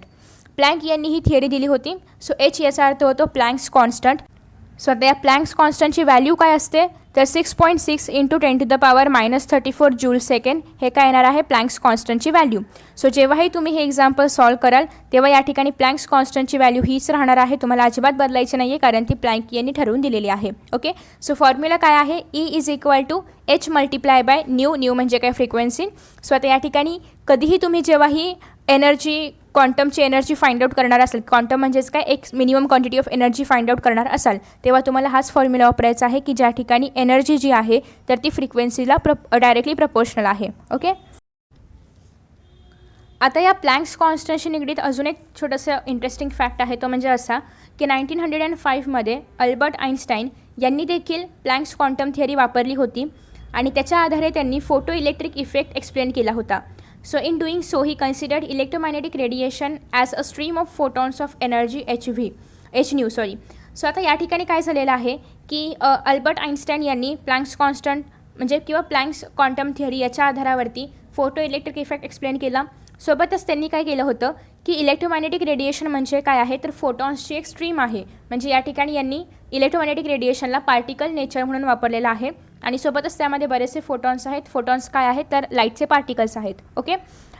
प्लँक यांनी ही थिअरी दिली होती. सो एच याचा अर्थ होतो प्लँक्स कॉन्स्टंट. सो आता या प्लँक्स कॉन्स्टंटची व्हॅल्यू काय असते, तर 6.6 × 10⁻⁻34 जूल सेकंड हे काय येणार आहे प्लँक्स कॉन्स्टंटची व्हॅल्यू. सो जेव्हाही तुम्ही हे एक्झाम्पल सॉल्व कराल तेव्हा या ठिकाणी प्लँक्स कॉन्स्टंटची व्हॅल्यू हीच राहणार आहे, तुम्हाला अजिबात बदलायची नाही आहे, कारण ती प्लँक यांनी ठरवून दिलेली आहे. ओके, सो फॉर्म्युला काय आहे, E is equal to h multiply by nu म्हणजे काय फ्रिक्वेन्सी. सो आता या ठिकाणी कधीही तुम्ही जेव्हाही क्वांटमची एनर्जी फाइंड आउट करणार असेल, क्वांटम म्हणजेच काय एक minimum quantity of energy find out करणार असाल, तेव्हा तुम्हाला हाच फॉर्म्युला वापरायचा आहे की ज्या ठिकाणी एनर्जी जी आहे तर ती फ्रिक्वेन्सीला डायरेक्टली प्रपोर्शनल आहे. ओके, आता या प्लँक्स कॉन्स्टंटशी निगडीत अजून एक छोटंसं इंटरेस्टिंग फॅक्ट आहे, तो म्हणजे असा की 1905मध्ये अल्बर्ट आइन्स्टाईन यांनी देखील प्लँक्स क्वांटम थिअरी वापरली होती आणि त्याच्या आधारे त्यांनी फोटो इलेक्ट्रिक इफेक्ट एक्सप्लेन केला होता. So in doing so he considered electromagnetic radiation as a stream of photons of energy H new. So आता या ठिकाणी काय झालेलं आहे की अल्बर्ट आइन्स्टाईन यांनी प्लँक्स कॉन्स्टंट म्हणजे किंवा प्लँक्स क्वांटम थिअरी याच्या आधारावरती फोटो इलेक्ट्रिक इफेक्ट एक्सप्लेन केला. सोबतच त्यांनी काय केलं होतं की इलेक्ट्रोमॅग्नेटिक रेडिएशन म्हणजे काय आहे, तर फोटॉन्सची एक स्ट्रीम आहे. म्हणजे या ठिकाणी यांनी इलेक्ट्रोमॅग्नेटिक रेडिएशनला पार्टिकल नेचर म्हणून वापरलेलं आहे आणि सोबतच त्यामध्ये बरेचसे फोटॉन्स आहेत. फोटॉन्स काय आहेत, तर लाईटचे पार्टिकल्स आहेत. ओके,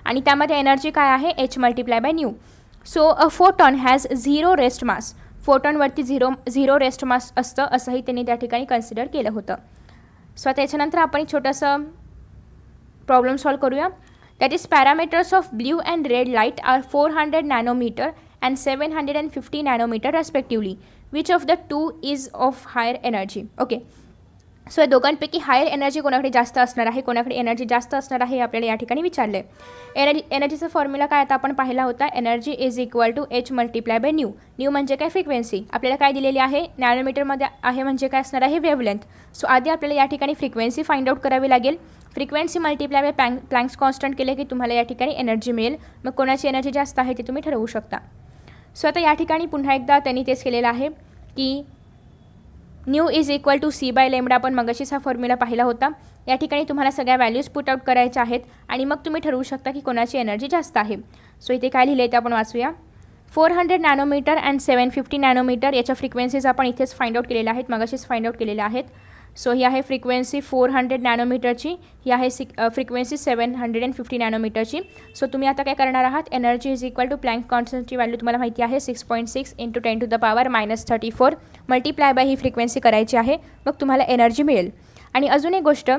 आणि त्यामध्ये एनर्जी काय आहे, h×न्यू. So a photon has 0 rest mass. फोटॉनवरती झिरो रेस्ट मास असतं असंही त्यांनी त्या ठिकाणी कन्सिडर केलं होतं. सो त्याच्यानंतर आपण एक छोटंसं प्रॉब्लेम सॉल्व करूया. That is parameters of blue and red light are 400 nanometre and 750 nanometre respectively. Which of the two is of higher energy. Okay, so या दोघांपैकी हायर एनर्जी कोणाकडे जास्त असणार आहे, कोणाकडे एनर्जी जास्त असणार आहे हे आपल्याला या ठिकाणी विचारलं आहे. एनर्जीचा फॉर्म्युला काय आता आपण पाहिला होता, एनर्जी इज इक्वल टू h×न्यू. न्यू म्हणजे काय, फ्रिक्वेन्सी. आपल्याला काय दिलेली आहे, नॅनोमीटरमध्ये आहे म्हणजे काय असणार आहे, वेव्हलेंथ. सो आधी आपल्याला या ठिकाणी फ्रिक्वेन्सी फाइंड आउट करावी लागेल. Frequency multiply by Planck's constant केले की तुम्हाला या ठिकाणी एनर्जी मिळेल. मग कोणाची एनर्जी जास्त आहे ते तुम्ही ठरवू शकता. सो आता या ठिकाणी पुन्हा एकदा त्यांनी तेच केलेलं आहे की new is equal to c/λ. आपण मगाशीच हा फॉर्म्युला पाहिला होता. या ठिकाणी तुम्हाला सगळ्या व्हॅल्यूज पुट आउट करायच्या आहेत आणि मग तुम्ही ठरवू शकता की कोणाची एनर्जी जास्त आहे. सो इथे काय लिहिलं आहे ते आपण वाचूया. 400 नॅनोमीटर अँड 750 नॅनोमीटर याच्या फ्रिक्वेन्सीज आपण इथेच फाइंड आउट केलेल्या आहेत, मगाशीच फाइंड आउट केलेल्या आहेत. सो ही आहे फ्रिक्वेन्सी 400 नॅनोमीटरची, ही आहे फ्रिक्वेन्सी 750 नॅनोमीटरची. सो तुम्ही आता काय करणार आहात, energy is equal to Planck कॉन्स्टंटची व्हॅल्यू तुम्हाला माहिती आहे 6.6 × 10⁻⁻34 मल्टिप्लाय बाय ही फ्रिक्वेन्सी करायची आहे, मग तुम्हाला एनर्जी मिळेल. आणि अजून एक गोष्ट,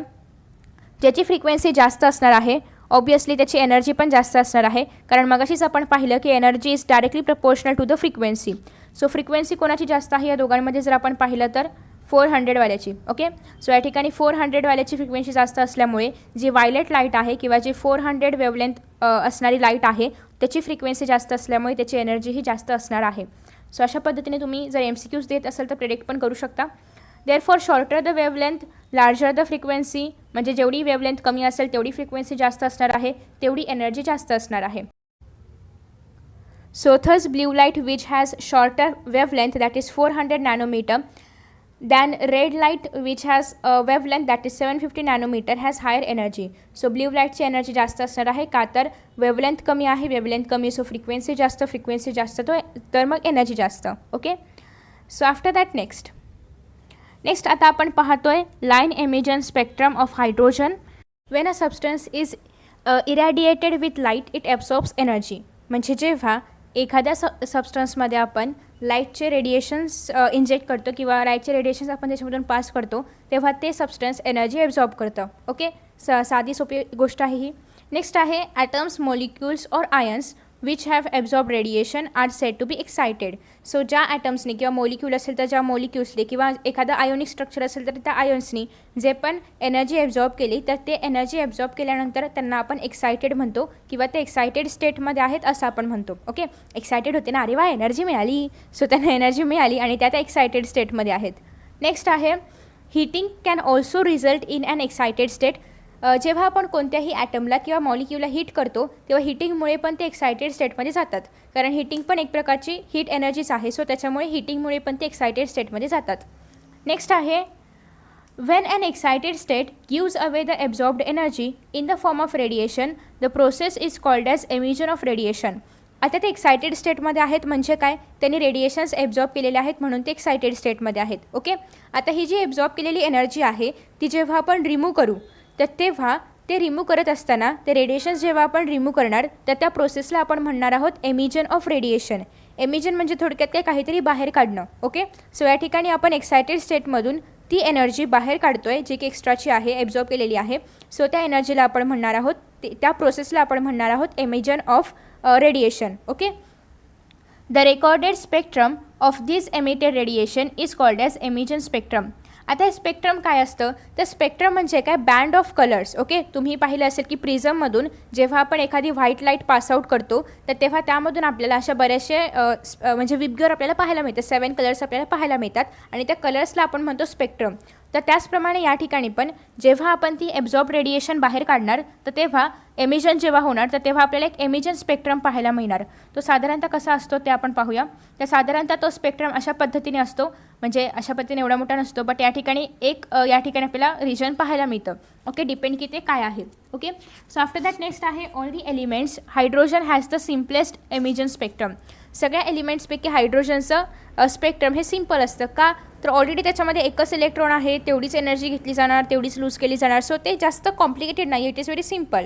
ज्याची फ्रिक्वेन्सी जास्त असणार आहे ऑब्वियसली त्याची एनर्जी पण जास्त असणार आहे, कारण मगाशीच आपण पाहिलं की energy is directly proportional to the frequency. So frequency कोणाची जास्त आहे या दोघांमध्ये जर आपण पाहिलं तर 400 वाल्याची. ओके, सो या ठिकाणी 400 वाल्याची फ्रिक्वेन्सी जास्त असल्यामुळे जी वायलेट लाईट आहे किंवा जी 400 वेवलेंथ असणारी लाईट आहे त्याची फ्रिक्वेन्सी जास्त असल्यामुळे त्याची एनर्जीही जास्त असणार आहे. सो अशा पद्धतीने तुम्ही जर MCQs देत असेल तर प्रेडिक्ट पण करू शकता. Therefore shorter the wavelength larger the frequency. म्हणजे जेवढी वेवलेंथ कमी असेल तेवढी फ्रिक्वेन्सी जास्त असणार आहे, तेवढी एनर्जी जास्त असणार आहे. So thus blue light which has shorter wavelength that is 400 nanometre then red light which has a wavelength that is 750 nanometer has higher energy. So blue light ची एनर्जी जास्त असणार आहे का तर वेवलेंथ कमी आहे, वेवलेंथ कमी सो फ्रिक्वेन्सी जास्त तो तर मग एनर्जी जास्त. Okay, so after that next आता आपण पाहतोय line emission spectrum of hydrogen. When a substance is irradiated with light it absorbs energy. म्हणजे जेव्हा एखाद्या सबस्टन्समध्ये आपण लाईटचे रेडिएशन्स इंजेक्ट करतो किंवा लाईटचे रेडिएशन्स आपण त्याच्यामधून पास करतो तेव्हा ते सबस्टन्स एनर्जी ॲब्झॉर्ब करतं. ओके, साधी सोपी गोष्ट आहे ही. नेक्स्ट आहे ॲटम्स, मॉलिक्युल्स और ions which have absorb radiation are said to be excited. So ज्या ॲटम्सनी किंवा मॉलिक्यूल असेल तर ज्या मॉलिक्युल्सने किंवा एखादा आयोनिक स्ट्रक्चर असेल तर त्या आयन्सनी जे पण एनर्जी ॲब्झॉर्ब केली तर ते एनर्जी ॲब्झॉर्ब केल्यानंतर त्यांना आपण एक्सायटेड म्हणतो किंवा ते एक्सायटेड स्टेटमध्ये आहेत असं आपण म्हणतो. ओके, एक्सायटेड होते ना, अरे वा एनर्जी मिळाली, सो त्यांना एनर्जी मिळाली आणि त्या एक्सायटेड स्टेटमध्ये आहेत. नेक्स्ट आहे heating can also result in an excited state. जेव्हा आपण कोणत्याही ॲटमला किंवा मॉलिक्यूलला हीट करतो तेव्हा हीटिंगमुळे पण ते एक्सायटेड स्टेटमध्ये जातात, कारण हीटिंग पण एक प्रकारची हीट एनर्जीच आहे. सो त्याच्यामुळे हीटिंगमुळे पण ते एक्सायटेड स्टेटमध्ये जातात. नेक्स्ट आहे when an excited state gives away the absorbed energy in the form of radiation, the process is called as emission of radiation. आता ते एक्सायटेड स्टेटमध्ये आहेत म्हणजे काय, त्यांनी रेडिएशन्स ॲब्झॉर्ब केलेले आहेत म्हणून ते एक्सायटेड स्टेटमध्ये आहेत. ओके, आता ही जी ॲब्झॉर्ब केलेली एनर्जी आहे ती जेव्हा आपण रिमूव्ह करू तर तेव्हा ते रिमूव्ह करत असताना ते रेडिएशन्स जेव्हा आपण रिमूव्ह करणार तर त्या प्रोसेसला आपण म्हणणार आहोत एमिजन ऑफ रेडिएशन. एमिजन म्हणजे थोडक्यात काय, काहीतरी बाहेर काढणं. ओके, सो या ठिकाणी आपण एक्सायटेड स्टेटमधून ती एनर्जी बाहेर काढतोय जी की एक्स्ट्राची आहे, ॲब्झॉर्ब केलेली आहे. सो त्या एनर्जीला आपण म्हणणार आहोत, त्या प्रोसेसला आपण म्हणणार आहोत emission of radiation. Okay, the recorded spectrum of this emitted radiation is called as emission spectrum. आता हे स्पेक्ट्रम काय असतं, तर स्पेक्ट्रम म्हणजे काय, बँड ऑफ कलर्स. ओके, तुम्ही पाहिलं असेल की प्रिझममधून जेव्हा आपण एखादी व्हाईट लाईट पासआउट करतो तर तेव्हा त्यामधून आपल्याला अशा बरेचसे म्हणजे विबग्योर आपल्याला पाहायला मिळतात, 7 कलर्स आपल्याला पाहायला मिळतात आणि त्या कलर्सला आपण म्हणतो स्पेक्ट्रम. तर त्याचप्रमाणे या ठिकाणी पण जेव्हा आपण ती ॲब्झॉर्ब रेडिएशन बाहेर काढणार तर तेव्हा एमिजन जेव्हा होणार तर तेव्हा आपल्याला एक एमिजन स्पेक्ट्रम पाहायला मिळणार. तो साधारणतः कसा असतो ते आपण पाहूया. तर साधारणतः तो स्पेक्ट्रम अशा पद्धतीने असतो, म्हणजे अशा पद्धतीने एवढा मोठा नसतो, बट या ठिकाणी या ठिकाणी आपल्याला रिजन पाहायला मिळतं. ओके, डिपेंड की ते काय आहे. Okay, so after that next आहे all the elements. Hydrogen has the simplest emission spectrum. सगळ्या एलिमेंट्सपैकी हायड्रोजनचं स्पेक्ट्रम हे सिम्पल असतं. का, तर ऑलरेडी त्याच्यामध्ये एकच इलेक्ट्रॉन आहे, तेवढीच एनर्जी घेतली जाणार, तेवढीच लूज केली जाणार. सो ते जास्त कॉम्प्लिकेटेड नाही, it is very simple.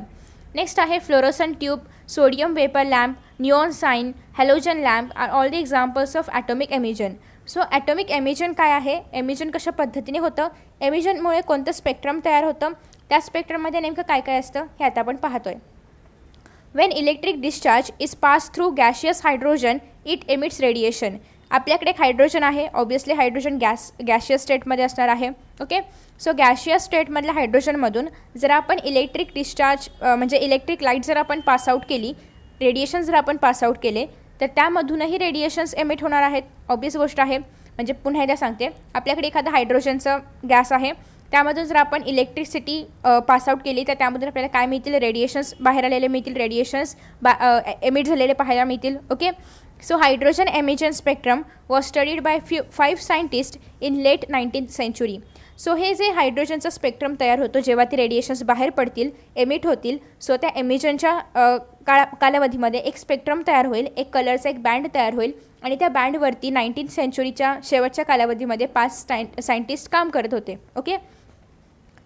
Next आहे fluorescent tube, sodium vapour lamp, neon sign, halogen lamp are all the examples of atomic emission. So atomic emission काय आहे, एमिजन कशा पद्धतीने होतं, एमिजनमुळे कोणतं स्पेक्ट्रम तयार होतं, त्या स्पेक्ट्रममध्ये नेमकं काय काय असतं हे आता आपण पाहतोय. When electric discharge is pass through gaseous hydrogen it emits radiation. आपल्याकडे एक हायड्रोजन आहे, ऑब्वियसली हायड्रोजन गॅशियस स्टेटमध्ये असणार आहे. ओके, सो गॅशियस स्टेटमधल्या हायड्रोजनमधून जर आपण इलेक्ट्रिक डिस्चार्ज म्हणजे इलेक्ट्रिक लाईट जर आपण पासआउट केली, रेडिएशन जर आपण पासआउट केले तर त्यामधूनही रेडिएशन्स एमिट होणार आहेत. ऑब्वियस गोष्ट आहे. म्हणजे पुन्हा एकदा सांगते, आपल्याकडे एखादा हायड्रोजनचं गॅस आहे, त्यामधून जर आपण इलेक्ट्रिसिटी पासआउट केली तर त्यामधून आपल्याला काय मिळतील, रेडिएशन्स बाहेर आलेले मिळतील, रेडिएशन्स एमिट झालेले पाहायला मिळतील. Okay, so hydrogen emission spectrum was studied by 5 scientist in late 19th century. सो हे जे हायड्रोजनचं स्पेक्ट्रम तयार होतो जेव्हा ती रेडिएशन्स बाहेर पडतील, एमिट होतील, सो त्या एमिजनच्या कालावधीमध्ये एक स्पेक्ट्रम तयार होईल, एक कलरचा एक बँड तयार होईल आणि त्या बँडवरती 19th centuryच्या शेवटच्या कालावधीमध्ये 5 सायंटिस्ट काम करत होते. ओके,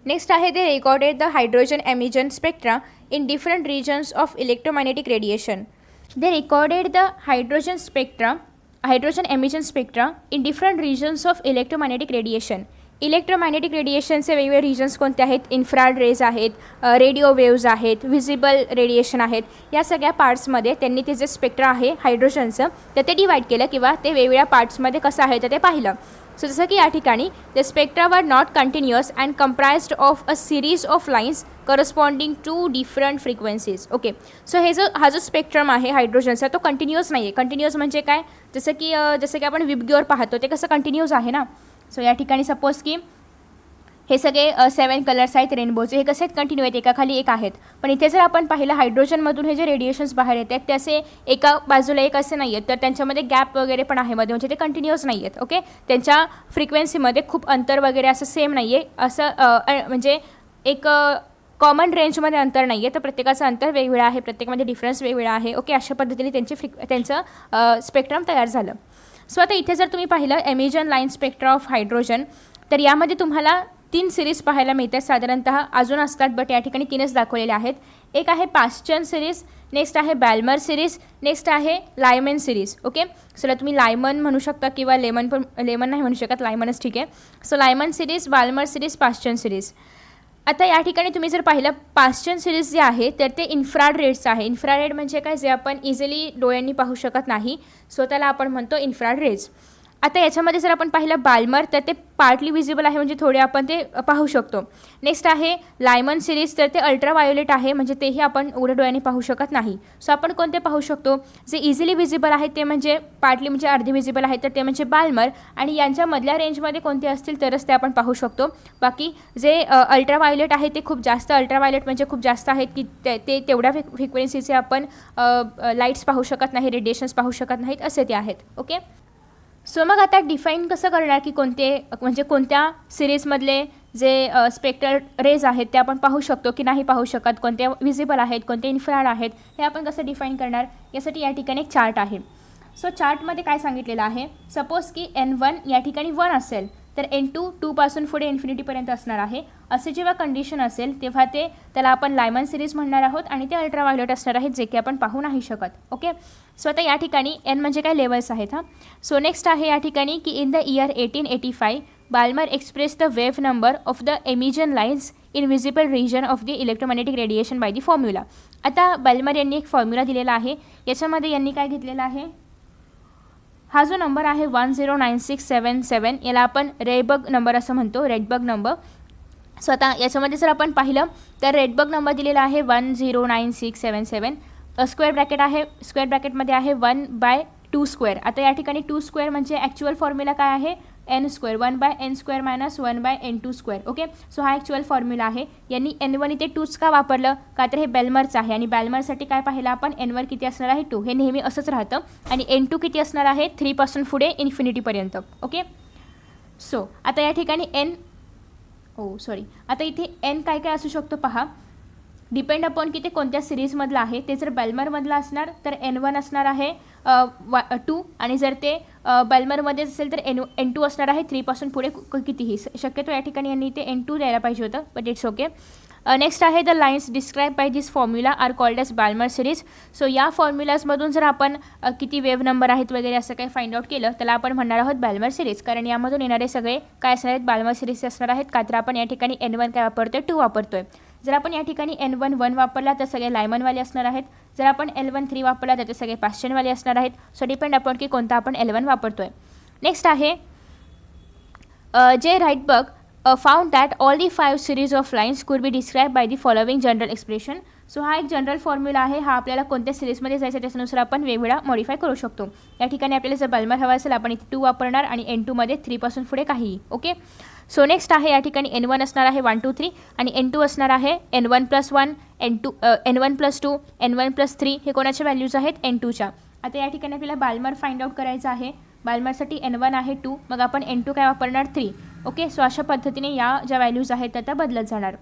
नेक्स्ट आहे ते recorded the hydrogen emission spectra in different regions of electromagnetic radiation. They recorded the hydrogen emission spectra in different regions of electromagnetic radiation. Electromagnetic रेडिएशनचे वेगवेगळे रिजन्स कोणते आहेत, इन्फ्रारेड रेज आहेत, रेडिओ वेव्ज आहेत, व्हिजिबल रेडिएशन आहेत. या सगळ्या पार्ट्समध्ये त्यांनी ते जे स्पेक्ट्रा आहे हायड्रोजनचं तर ते डिवाईड केलं किंवा ते वेगवेगळ्या पार्ट्समध्ये कसं आहे तर ते पाहिलं. सो जसं की या ठिकाणी the spectra were not continuous and comprised of a series of lines corresponding to different frequencies. Okay, so हा जो स्पेक्ट्रम आहे हायड्रोजनचा तो कंटिन्युअस नाही आहे. कंटिन्युअस म्हणजे काय, जसं की आपण विबग्योर पाहतो ते कसं कंटिन्युअस आहे ना. सो या ठिकाणी सपोज की हे सगळे 7 कलर्स आहेत रेनबोचे, हे कसे आहेत, कंटिन्यू आहेत, एकाखाली एक आहेत. पण इथे जर आपण पाहिलं हायड्रोजनमधून हे जे रेडिएशन्स बाहेर येत आहेत ते असे एका बाजूला एक असे नाही आहेत, तर त्यांच्यामध्ये गॅप वगैरे पण आहे मध्ये, म्हणजे ते कंटिन्युअस नाही आहेत. ओके, त्यांच्या फ्रिक्वेन्सीमध्ये खूप अंतर वगैरे असं सेम नाही आहे, असं म्हणजे एक कॉमन रेंजमध्ये अंतर नाही आहे, तर प्रत्येकाचं अंतर वेगवेगळं आहे, प्रत्येकामध्ये डिफरन्स वेगवेगळा आहे. ओके, अशा पद्धतीने त्यांचं स्पेक्ट्रम तयार झालं. सो आता इथे जर तुम्ही पाहिलं एमिजन लाईन स्पेक्ट्रा ऑफ हायड्रोजन, तर यामध्ये तुम्हाला 3 सिरीज पाहायला मिळतात. साधारणतः अजून असतात बट या ठिकाणी 3च दाखवलेले आहेत. एक आहे पास्चन सिरीज, नेक्स्ट आहे बॅल्मर सिरीज, नेक्स्ट आहे लायमन सिरीज. ओके, सो तुम्ही लायमन म्हणू शकता किंवा लेमन नाही म्हणू शकत, लायमनच ठीक आहे. So Lyman series, Balmer series, Paschen series. आता या ठिकाणी तुम्ही जर पाहिलं पास्चन सिरीज जे आहे तर ते इन्फ्रारेड्सचं आहे. इन्फ्रारेड म्हणजे काय, जे आपण इझिली डोळ्यांनी पाहू शकत नाही, सो त्याला आपण म्हणतो इन्फ्रारेड्स. आता याच्यामध्ये जर आपण पाहिलं बाल्मर तर ते पार्टली विजिबल आहे, म्हणजे थोडे आपण ते पाहू शकतो. नेक्स्ट आहे लायमन सिरीज, तर ते अल्ट्रावायोलेट आहे, म्हणजे तेही आपण उघड्या डोळ्याने पाहू शकत नाही. सो आपण कोणते पाहू शकतो, जे इझिली विजिबल आहेत ते म्हणजे पार्टली म्हणजे अर्धी विजिबल आहेत तर ते म्हणजे बाल्मर, आणि यांच्यामधल्या रेंजमध्ये कोणते असतील तरच ते आपण पाहू शकतो. बाकी जे अल्ट्रावायोलेट आहे ते खूप जास्त अल्ट्रावायोलेट म्हणजे खूप जास्त आहेत की ते तेवढ्या फ्रिक्वेन्सीचे आपण लाईट्स पाहू शकत नाही, रेडिएशन्स पाहू शकत नाहीत, असे ते आहेत. ओके, सो मग आता डिफाईन कसं करणार की कोणत्या सिरीजमधले जे स्पेक्ट्रल रेज आहेत ते आपण पाहू शकतो की नाही पाहू शकत, कोणते विजिबल आहेत, कोणते इन्फ्रारेड आहेत, हे आपण कसं डिफाईन करणार. यासाठी या ठिकाणी एक चार्ट आहे. सो चार्टमध्ये काय सांगितलेलं आहे, सपोज की N1 या ठिकाणी 1 असेल तर N2 2 पासून पुढे इन्फिनिटीपर्यंत असणार आहे. असे जेव्हा कंडिशन असेल तेव्हा त्याला आपण लायमन सिरीज म्हणणार आहोत आणि ते अल्ट्रावायोलेट असणार आहेत, जे की आपण पाहू नाही शकत. ओके, सो आता या ठिकाणी N म्हणजे काय, लेवल्स आहेत. सो नेक्स्ट आहे या ठिकाणी की in the year 1885 Balmer express the wave number of the emission lines in visible region of the electromagnetic radiation by the formula. आता बाल्मर यांनी एक फॉर्म्युला दिलेला आहे, याच्यामध्ये यांनी काय घेतलेलं आहे, हा जो नंबर आहे 109677 याला आपण रेडबग नंबर असं म्हणतो, रेडबग नंबर. सो आता याच्यामध्ये जर आपण पाहिलं तर रेडबग नंबर दिलेला आहे 109677. स्क्वेअर ब्रॅकेट आहे, स्क्वेअर ब्रॅकेटमध्ये आहे 1/2². आता या ठिकाणी 2² म्हणजे ॲक्च्युअल फॉर्म्युला काय आहे, n², 1/n² - 1/n². Okay, so हा ॲक्च्युअल फॉर्म्युला आहे. यांनी n1 इथे 2च का वापरलं, का तर हे बेलमरचं आहे आणि बेलमरसाठी काय पाहिलं आपण, n1 किती असणार आहे 2. हे नेहमी असंच राहतं. आणि n2 किती असणार आहे 3 पासून पुढे इन्फिनिटीपर्यंत. ओके, सो आता या ठिकाणी आता इथे n काय काय असू शकतो पहा, डिपेंड अपॉन की ते कोणत्या सिरीजमधलं आहे. ते जर बेलमरमधलं असणार तर n1 असणार आहे 2 आणि जर ते बेलमरमध्येच असेल तर n2 असणार आहे 3 पासून पुढे कितीही. शक्यतो या ठिकाणी यांनी ते n2 द्यायला पाहिजे होतं, बट इट्स ओके. नेक्स्ट आहे the lines describe by this formula are called as Balmer series. So या फॉर्म्युलाजमधून जर आपण किती वेव्ह नंबर आहेत वगैरे असं काही फाइंड आउट केलं त्याला आपण म्हणणार आहोत बेलमर सिरीज, कारण यामधून येणारे सगळे काय असणार आहेत, बेलमर सिरीज असणार आहेत. का तर आपण या ठिकाणी n1 काय वापरतोय, 2 वापरतोय. जर आपण या ठिकाणी n1 1 वापरला तर सगळे लायमनवाले असणार आहेत. जर आपण l1 3 वापरला तर ते सगळे पास्चनवाले असणार आहेत. सो डिपेंड अपॉन की कोणता आपण l1 वापरतोय. नेक्स्ट आहे जे राइटबर्ग found that all the 5 series of lines could be described by the following general expression. So हा एक जनरल फॉर्म्युला आहे. हा आपल्याला कोणत्या सिरीजमध्ये जायचं त्याच्यानुसार आपण वेगवेगळा मॉडिफाय करू शकतो. या ठिकाणी आपल्याला जर बेलमर हवा असेल आपण इथे 2 वापरणार आणि n2 मध्ये 3 पासून पुढे काहीही. ओके, सो नेक्स्ट आहे या ठिकाणी n1 असणार आहे 1 2 3 आणि n2 असणार आहे n1 + 1 n1 + 2 n1 + 3. हे कोणाच्या व्हॅल्यूज आहेत, n2च्या. आता या ठिकाणी आपल्याला बेलमर फाइंड आउट करायचं आहे. बेलमरसाठी n1 आहे 2, मग आपण n2 काय वापरणार 3. ओके, सो अशा पद्धतीने या ज्या व्हॅल्यूज आहेत त्या बदलत जाणार.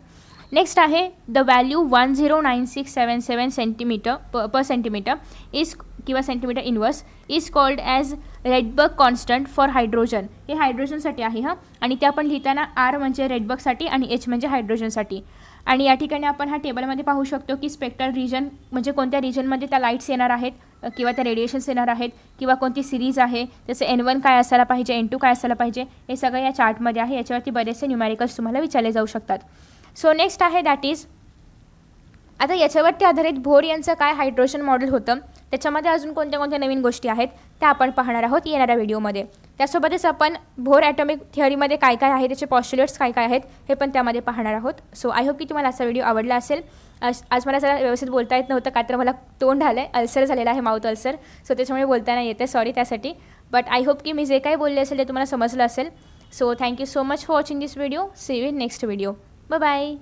नेक्स्ट आहे the value 109677 centimetre centimetre is किंवा centimetre inverse is called as Rydberg constant for hydrogen. हे हायड्रोजनसाठी आहे हां, आणि ते आपण लिहिताना R म्हणजे रेडबर्गसाठी आणि H म्हणजे हायड्रोजनसाठी. आणि या ठिकाणी आपण हा टेबलमध्ये पाहू शकतो की स्पेक्ट्रल रिजन म्हणजे कोणत्या रिजनमध्ये त्या लाईट्स येणार आहेत किंवा त्या रेडिएशन्स येणार आहेत किंवा कोणती सिरीज आहे, जसं n1 काय असायला पाहिजे, n2 काय असायला पाहिजे, हे सगळं या चार्टमध्ये आहे. याच्यावरती बरेचसे न्यूमॅरिकल्स तुम्हाला विचारले जाऊ शकतात. सो नेक्स्ट आहे दॅट इज, आता याच्यावरती आधारित भोर यांचं काय हायड्रोजन मॉडेल होतं, त्याच्यामध्ये अजून कोणत्या कोणत्या नवीन गोष्टी आहेत त्या आपण पाहणार आहोत येणाऱ्या व्हिडिओमध्ये. त्यासोबतच आपण भोर ॲटॉमिक थिअरीमध्ये काय काय आहे, त्याचे पॉस्ट्युलेट्स काय काय आहेत हे पण त्यामध्ये पाहणार आहोत. सो आय होप की तुम्हाला असा व्हिडिओ आवडला असेल. आज मला जरा व्यवस्थित बोलता येत नव्हतं का तर मला तोंड आलं आहे, अल्सर झालेला आहे, माउथ अल्सर. सो त्याच्यामुळे बोलता नाही येते, सॉरी त्यासाठी. बट आय होप की मी जे काही बोलले असेल ते तुम्हाला समजलं असेल. So thank you so much for watching this video. See you in next video. Bye bye.